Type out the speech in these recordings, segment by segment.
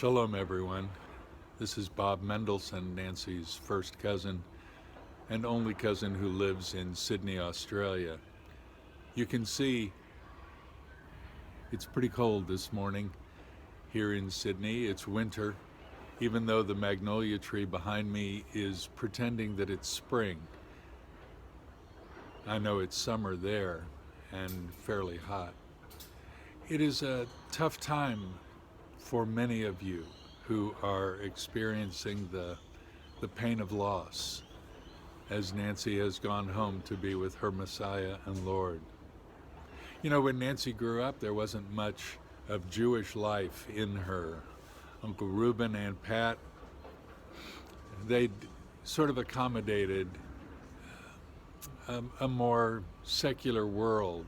Shalom, everyone. This is Bob Mendelsohn, Nancy's first cousin and only cousin who lives in Sydney, Australia. You can see it's pretty cold this morning here in Sydney. It's winter, even though the magnolia tree behind me is pretending that it's spring. I know it's summer there and fairly hot. It is a tough time for many of you who are experiencing the pain of loss as Nancy has gone home to be with her Messiah and Lord. You know, when Nancy grew up, there wasn't much of Jewish life in her. Uncle Reuben and Pat, they'd sort of accommodated a more secular world,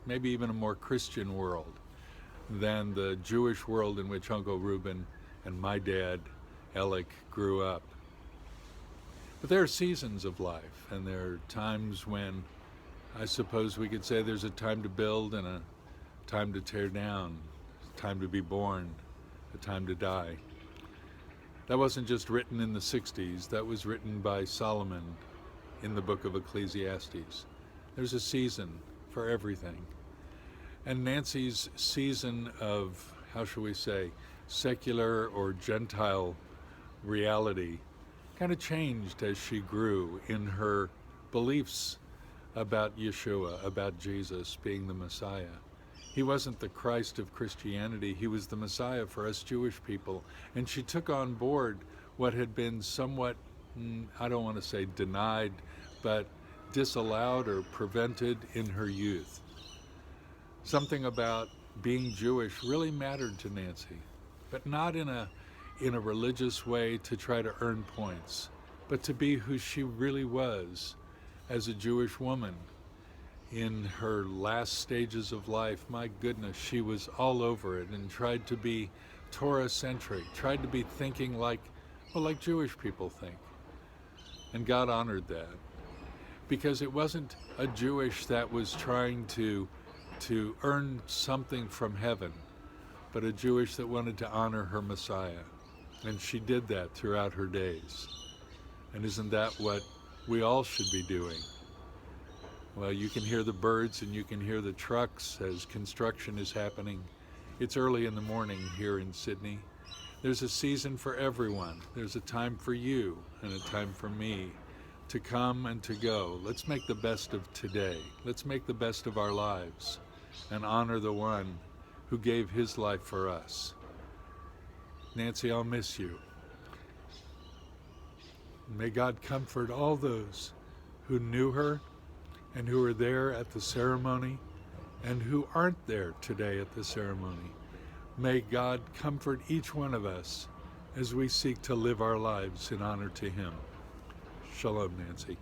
maybe even a more Christian world than the Jewish world in which Uncle Reuben and my dad, Alec, grew up. But there are seasons of life, and there are times when I suppose we could say there's a time to build and a time to tear down, a time to be born, a time to die. That wasn't just written in the 60s, that was written by Solomon in the book of Ecclesiastes. There's a season for everything. And Nancy's season of, how shall we say, secular or Gentile reality kind of changed as she grew in her beliefs about Yeshua, about Jesus being the Messiah. He wasn't the Christ of Christianity, he was the Messiah for us Jewish people. And she took on board what had been somewhat, I don't want to say denied, but disallowed or prevented in her youth. Something about being Jewish really mattered to Nancy, but not in a religious way to try to earn points, but to be who she really was as a Jewish woman. In her last stages of life, my goodness, she was all over it and tried to be Torah-centric, tried to be thinking like Jewish people think. And God honored that, because it wasn't a Jewish that was trying to earn something from heaven, but a Jewish that wanted to honor her Messiah. And she did that throughout her days. And isn't that what we all should be doing? Well, you can hear the birds and you can hear the trucks as construction is happening. It's early in the morning here in Sydney. There's a season for everyone. There's a time for you and a time for me to come and to go. Let's make the best of today. Let's make the best of our lives and honor the one who gave his life for us. Nancy, I'll miss you. May God comfort all those who knew her and who were there at the ceremony and who aren't there today at the ceremony. May God comfort each one of us as we seek to live our lives in honor to him. Shalom, Nancy.